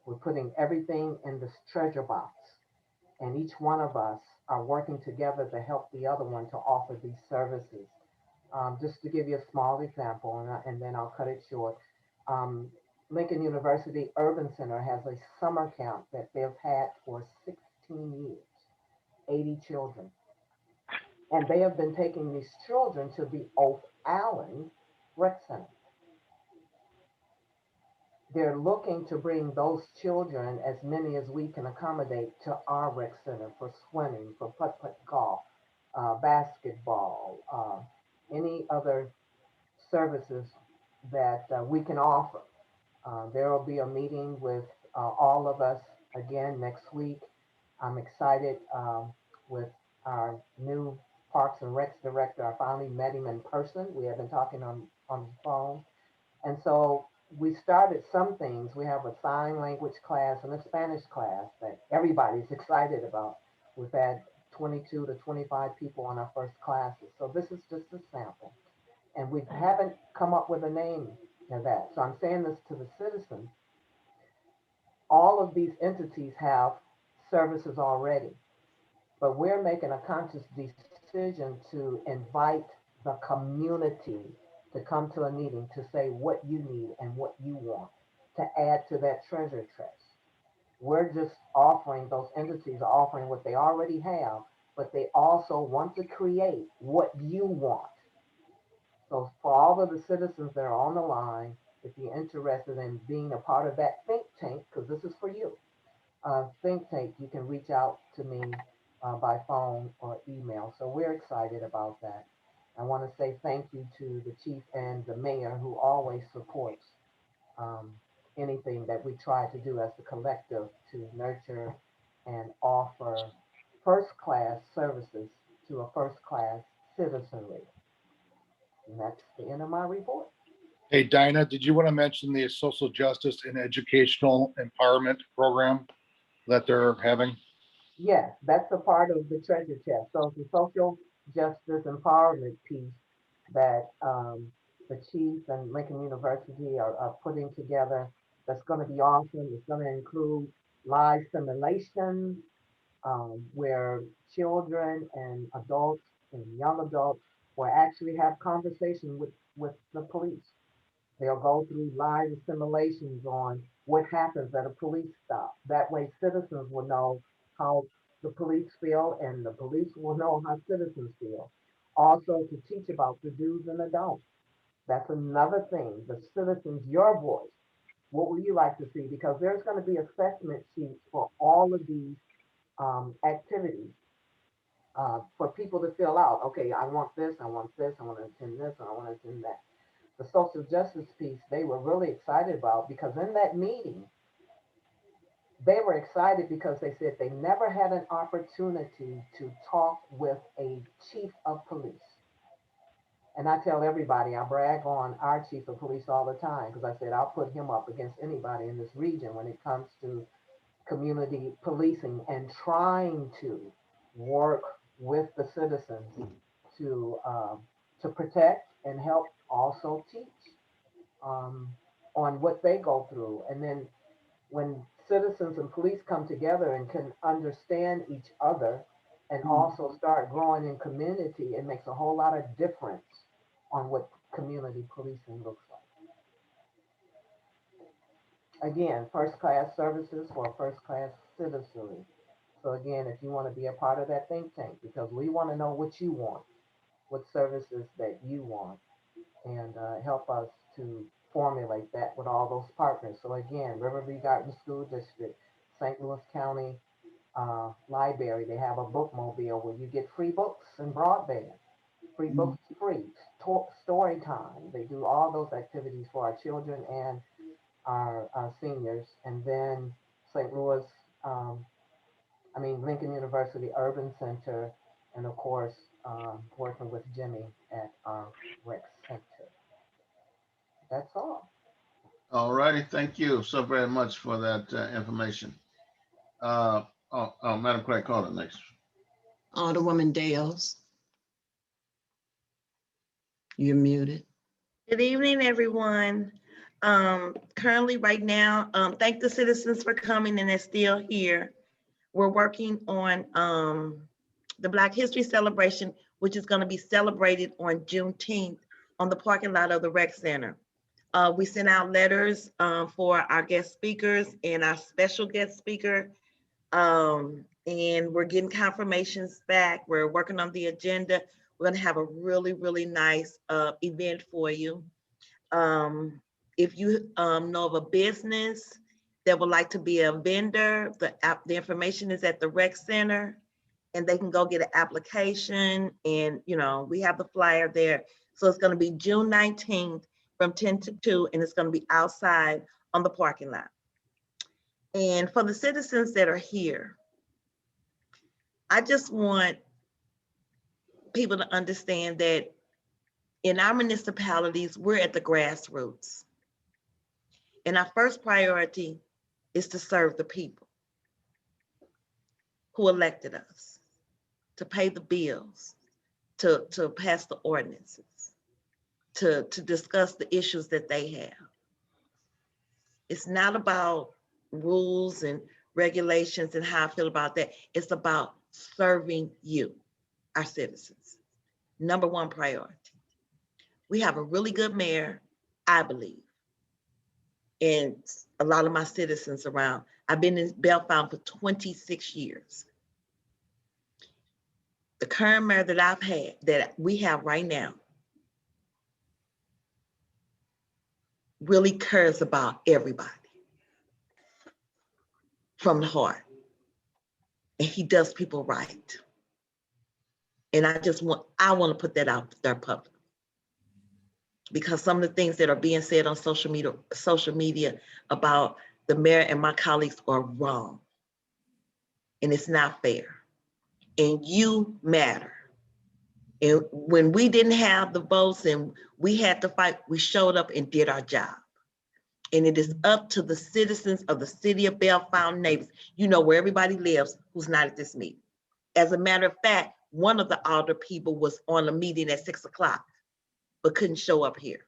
We're putting everything in this treasure box, and each one of us are working together to help the other one to offer these services. Just to give you a small example, and then I'll cut it short. Um, Lincoln University Urban Center has a summer camp that they've had for 16 years, 80 children. And they have been taking these children to the Oak Allen Rec Center. They're looking to bring those children, as many as we can accommodate, to our rec center for swimming, for putt-putt golf, basketball, any other services that we can offer. There will be a meeting with all of us again next week. I'm excited with our new Parks and Recs director. I finally met him in person. We have been talking on the phone. And so we started some things. We have a sign language class and a Spanish class that everybody's excited about. We've had 22 to 25 people on our first classes. So this is just a sample. And we haven't come up with a name of that. So I'm saying this to the citizens. All of these entities have services already, but we're making a conscious decision to invite the community to come to a meeting to say what you need and what you want to add to that treasure chest. We're just offering, those entities are offering what they already have, but they also want to create what you want. So for all of the citizens that are on the line, if you're interested in being a part of that think tank, because this is for you, think tank, you can reach out to me by phone or email. So we're excited about that. I want to say thank you to the chief and the mayor who always supports um, anything that we try to do as a collective to nurture and offer first class services to a first class citizenry. And that's the end of my report. Hey, Dinah, did you want to mention the social justice and educational empowerment program that they're having? Yes, that's a part of the treasure chest. So it's the social justice empowerment piece that the chief and Lincoln University are putting together. That's going to be awesome. It's going to include live simulations where children and adults and young adults will actually have conversation with the police. They'll go through live simulations on what happens at a police stop. That way citizens will know how the police feel and the police will know how citizens feel. Also to teach about the do's and the don'ts. That's another thing. The citizens, your voice. What would you like to see? Because there's going to be assessment sheets for all of these activities for people to fill out. Okay, I want this, I want this, I want to attend this, and I want to attend that. The social justice piece they were really excited about because in that meeting, they were excited because they said they never had an opportunity to talk with a chief of police. And I tell everybody, I brag on our chief of police all the time because I said I'll put him up against anybody in this region when it comes to community policing and trying to work with the citizens to protect and help also teach on what they go through. And then when citizens and police come together and can understand each other and also start growing in community, it makes a whole lot of difference on what community policing looks like. Again, first class services for first class citizenry. So again, if you want to be a part of that think tank, because we want to know what you want, what services that you want, and help us to formulate that with all those partners. So again, Riverview Garden School District, St. Louis County Library, they have a bookmobile where you get free books and broadband. Free books free, story time. They do all those activities for our children and our seniors. And then St. Louis Lincoln University Urban Center, and of course, working with Jimmy at our rec center. That's all. All righty, thank you so very much for that information. Madam Clerk, call it next. Alderwoman Dales. You're muted. Good evening, everyone. Currently, right now, thank the citizens for coming and they're still here. We're working on the Black History Celebration, which is going to be celebrated on Juneteenth on the parking lot of the rec center. We sent out letters for our guest speakers and our special guest speaker, and we're getting confirmations back. We're working on the agenda. We're going to have a really, really nice event for you. If you know of a business that would like to be a vendor, the information is at the rec center, and they can go get an application, and we have the flyer there. So it's going to be June 19th from 10 to 2, and it's going to be outside on the parking lot. And for the citizens that are here, I just want people to understand that in our municipalities, we're at the grassroots. And our first priority is to serve the people who elected us, to pay the bills, to pass the ordinances, to discuss the issues that they have. It's not about rules and regulations and how I feel about that. It's about serving you, our citizens. Number one priority. We have a really good mayor, I believe, and a lot of my citizens around. I've been in Bellefonte for 26 years. The current mayor that we have right now, really cares about everybody from the heart. And he does people right. And I want to put that out there public. Because some of the things that are being said on social media about the mayor and my colleagues are wrong. And it's not fair. And you matter. And when we didn't have the votes and we had to fight, we showed up and did our job. And it is up to the citizens of the city of Bellefonte neighbors. You know where everybody lives who's not at this meeting. As a matter of fact, one of the alder people was on a meeting at 6 o'clock, but couldn't show up here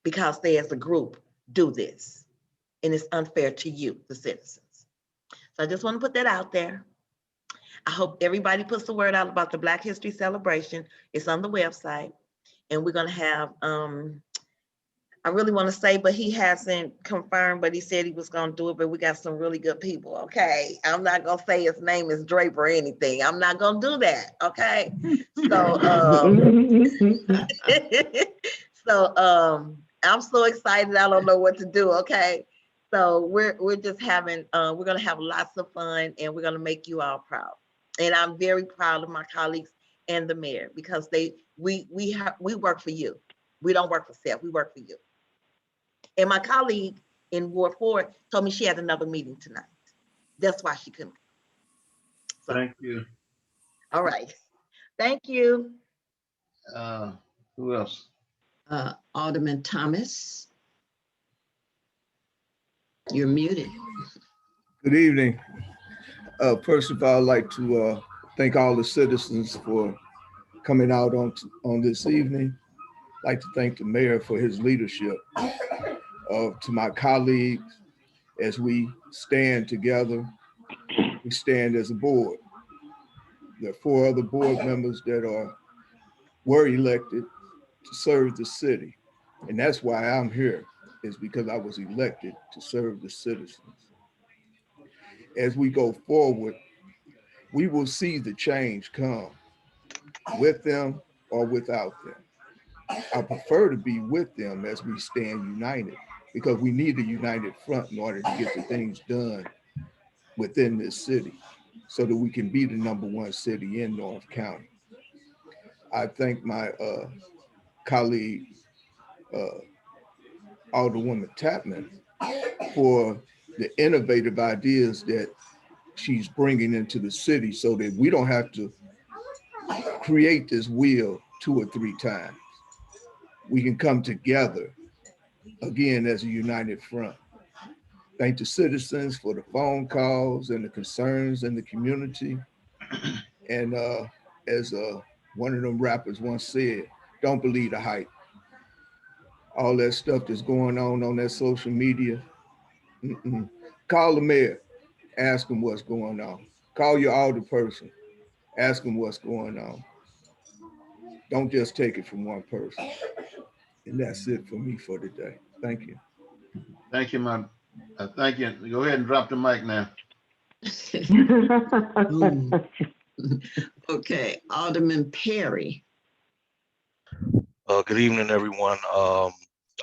because they as a group do this. And it's unfair to you, the citizens. So I just want to put that out there. I hope everybody puts the word out about the Black History Celebration. It's on the website. And we're going to have, I really want to say, but he hasn't confirmed, but he said he was going to do it, but we got some really good people, okay? I'm not going to say his name is Draper or anything. I'm not going to do that, okay? So, I'm so excited. I don't know what to do, okay? So we're just having, we're going to have lots of fun, and we're going to make you all proud. And I'm very proud of my colleagues and the mayor, because we work for you. We don't work for self, we work for you. And my colleague in Ward 4 told me she had another meeting tonight. That's why she couldn't. So, thank you. All right. Thank you. Who else? Alderman Thomas. You're muted. Good evening. First of all, I'd like to thank all the citizens for coming out on this evening. I'd like to thank the mayor for his leadership. To my colleagues, as we stand together, we stand as a board. There are 4 other board members that were elected to serve the city. And that's why I'm here, is because I was elected to serve the citizens. As we go forward, we will see the change come with them or without them. I prefer to be with them as we stand united, because we need a united front in order to get the things done within this city so that we can be the #1 city in North County. I thank my colleague, Alderwoman Tapman, for the innovative ideas that she's bringing into the city so that we don't have to create this wheel 2 or 3 times. We can come together again as a united front. Thank the citizens for the phone calls and the concerns in the community. And as one of them rappers once said, don't believe the hype. All that stuff that's going on that social media. Call the mayor, ask him what's going on. Call your alderperson, ask him what's going on. Don't just take it from one person. And that's it for me for today. Thank you. Thank you, man. Thank you. Go ahead and drop the mic now. Okay, Alderman Perry. Good evening, everyone.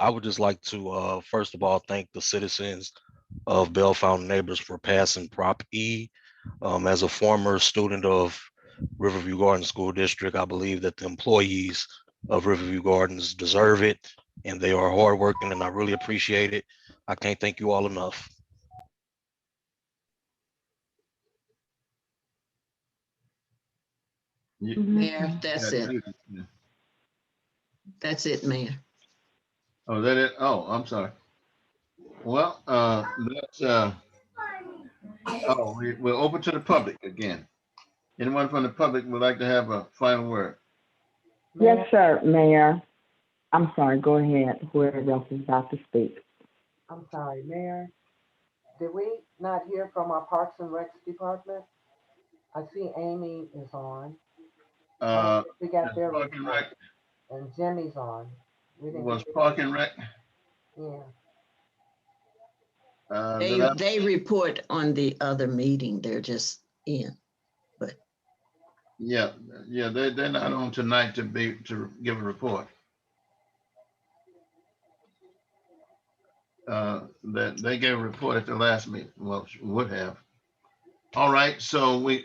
I would just like to, first of all, thank the citizens of Bell Fountain Neighbors for passing Prop E. As a former student of Riverview Gardens School District, I believe that the employees of Riverview Gardens deserve it, and they are hardworking, and I really appreciate it. I can't thank you all enough. Mayor, that's it. That's it, Mayor. Oh, is that it? Oh, I'm sorry. Well, we're open to the public again. Anyone from the public would like to have a final word? Yes, sir, Mayor. I'm sorry, go ahead, whoever else is about to speak. I'm sorry, Mayor. Did we not hear from our Parks and Recs department? I see Amy is on. We got their Park and Rec. and Jimmy's on. We didn't Was get Park and Rec? Yeah. They report on the other meeting. They're just in. But Yeah, they're not on tonight to give a report. That they gave a report at the last meeting. Well, would have. All right, so we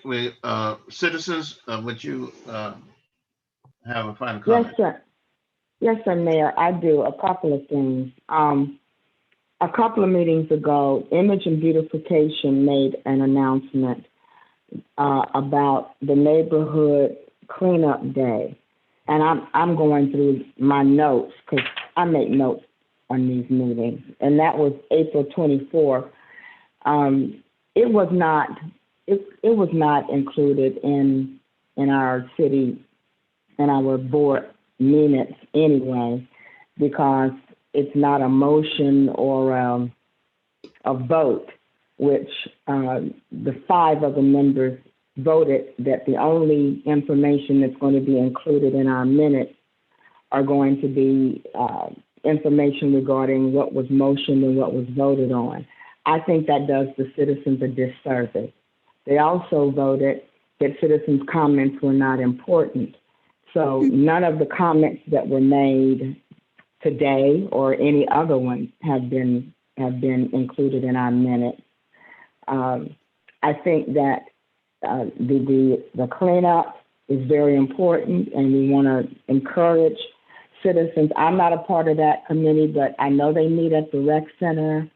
citizens, would you have a final comment? Yes, sir. Yes, sir, Mayor. I do a couple of things. A couple of meetings ago, Image and Beautification made an announcement about the neighborhood cleanup day, and I'm going through my notes because I make notes on these meetings, and that was April 24th. It was not included in our city, in our board minutes anyway, because it's not a motion or a vote, which the 5 of the members voted that the only information that's going to be included in our minutes are going to be information regarding what was motioned and what was voted on. I think that does the citizens a disservice. They also voted that citizens' comments were not important. So none of the comments that were made today or any other ones have been included in our minutes. I think that the cleanup is very important, and we want to encourage citizens. I'm not a part of that committee, but I know they meet at the rec center,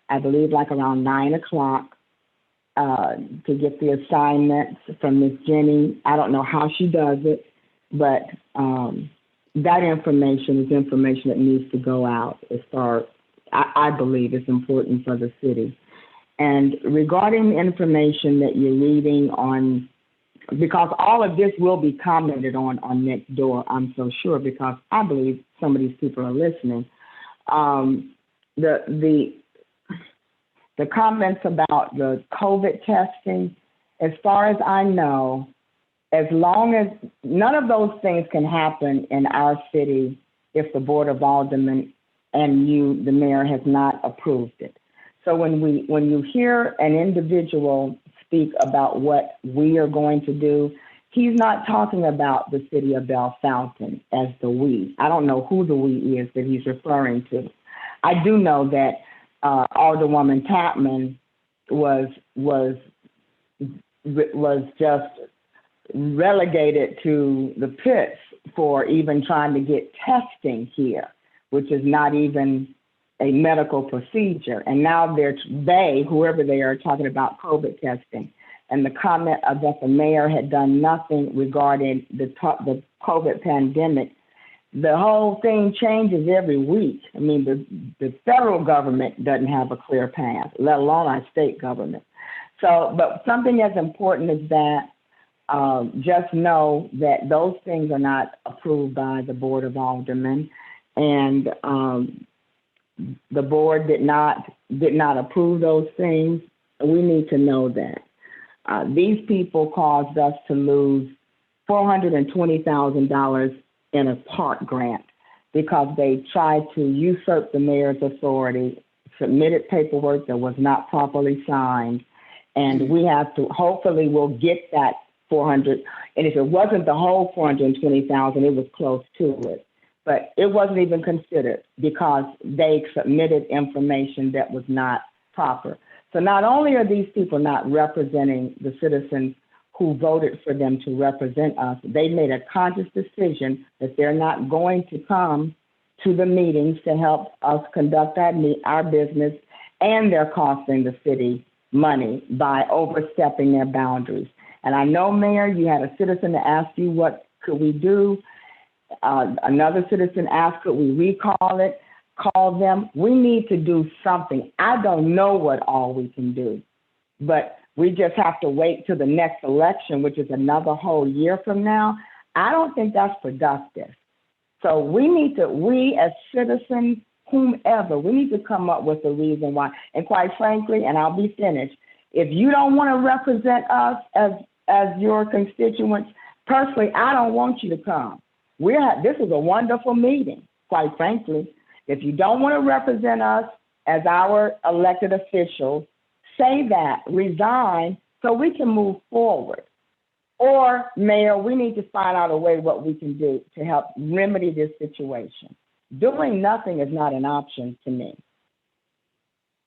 I believe like around 9 o'clock, to get the assignments from Miss Jenny. I don't know how she does it, but that information is information that needs to go out as far, I believe it's important for the city. And regarding the information that you're reading on, because all of this will be commented on next door, I'm so sure, because I believe some of these people are listening. The comments about the COVID testing, as far as I know, as long as none of those things can happen in our city if the Board of Aldermen and you, the mayor, has not approved it. So when you hear an individual speak about what we are going to do, he's not talking about the city of Bell Fountain as the we. I don't know who the we is that he's referring to. I do know that Alderwoman Tapman was just relegated to the pits for even trying to get testing here, which is not even a medical procedure. And now whoever they are, talking about COVID testing. and the comment that the mayor had done nothing regarding the COVID pandemic. The whole thing changes every week. I mean, the federal government doesn't have a clear path, let alone our state government. So, but something as important as that, just know that those things are not approved by the Board of Aldermen, and the board did not approve those things. We need to know that. These people caused us to lose $420,000 in a park grant because they tried to usurp the mayor's authority, submitted paperwork that was not properly signed, and we have to, hopefully we'll get that 400, and if it wasn't the whole 420,000, it was close to it. But it wasn't even considered because they submitted information that was not proper. So not only are these people not representing the citizens who voted for them to represent us, they made a conscious decision that they're not going to come to the meetings to help us conduct our business, and they're costing the city money by overstepping their boundaries. And I know, Mayor, you had a citizen to ask you what could we do. Another citizen asked, could we recall it? Call them. We need to do something. I don't know what all we can do, but we just have to wait till the next election, which is another whole year from now. I don't think that's productive. So we as citizens, whomever, we need to come up with a reason why. And quite frankly, and I'll be finished, if you don't want to represent us as your constituents, personally, I don't want you to come. This is a wonderful meeting, quite frankly. If you don't want to represent us as our elected officials, say that, resign, so we can move forward. Or, Mayor, we need to find out a way what we can do to help remedy this situation. Doing nothing is not an option to me.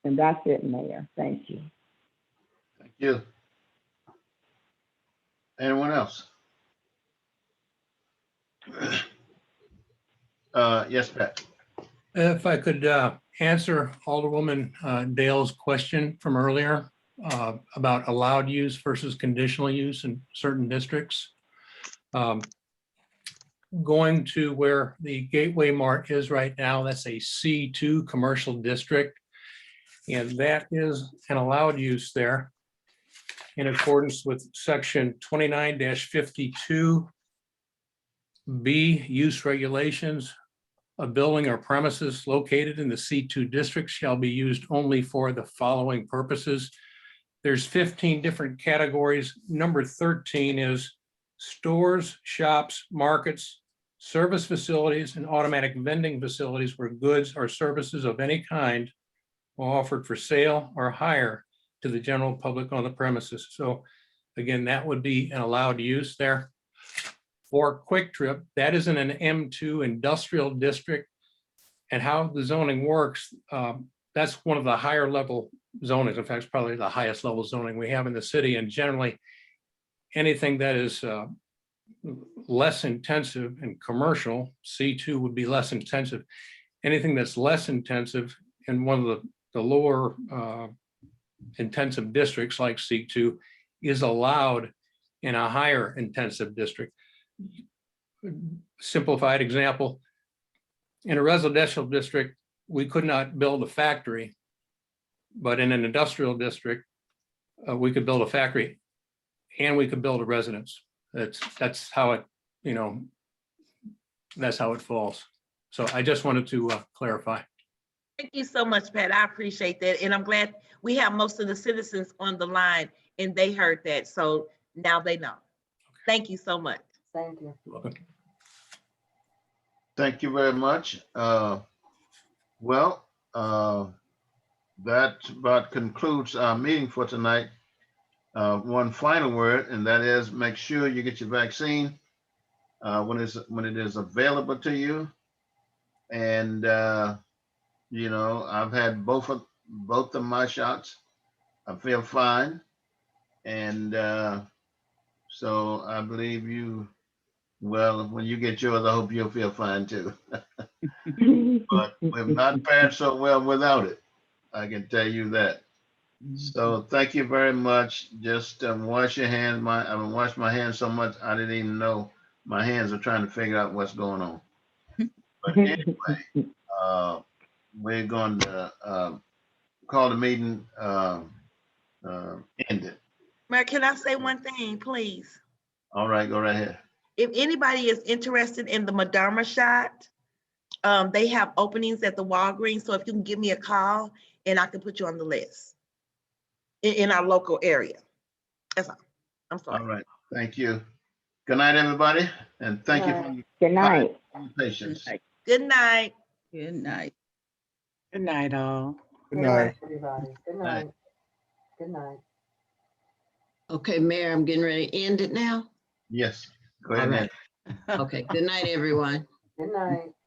And that's it, Mayor. Thank you. Thank you. Anyone else? Yes, Pat. If I could answer Alderwoman Dale's question from earlier about allowed use versus conditional use in certain districts. Going to where the Gateway Mart is right now, that's a C2 commercial district. And that is an allowed use there in accordance with section 29-52B use regulations. A building or premises located in the C2 district shall be used only for the following purposes. There's 15 different categories. Number 13 is stores, shops, markets, service facilities, and automatic vending facilities where goods or services of any kind are offered for sale or hire to the general public on the premises. So again, that would be an allowed use there. For Quick Trip, that is in an M2 industrial district, and how the zoning works, that's one of the higher level zonings. In fact, it's probably the highest level zoning we have in the city, and generally anything that is less intensive and commercial, C2 would be less intensive. Anything that's less intensive in one of the lower intensive districts like C2 is allowed in a higher intensive district. Simplified example, in a residential district, we could not build a factory, but in an industrial district, we could build a factory and we could build a residence. That's how it, that's how it falls. So I just wanted to clarify. Thank you so much, Pat. I appreciate that. And I'm glad we have most of the citizens on the line and they heard that. So now they know. Thank you so much. Thank you. You're welcome. Thank you very much. That about concludes our meeting for tonight. One final word, and that is make sure you get your vaccine when it is available to you. And I've had both of my shots. I feel fine, and so I believe you. Well, when you get yours, I hope you'll feel fine too. But we've not fared so well without it. I can tell you that. So thank you very much. Just wash your hands. I've been washing my hands so much, I didn't even know my hands are trying to figure out what's going on. But anyway, we're going to call the meeting ended. Mayor, can I say one thing, please? All right, go right ahead. If anybody is interested in the Moderna shot, they have openings at the Walgreens. So if you can give me a call and I can put you on the list in our local area. That's all. I'm sorry. All right, thank you. Good night, everybody, and thank you for your Good night. patience. Good night. Good night. Good night, all. Good night. Everybody, good night. Good night. Okay, Mayor, I'm getting ready to end it now. Yes, go All ahead. right. Okay, good night, everyone. Good night.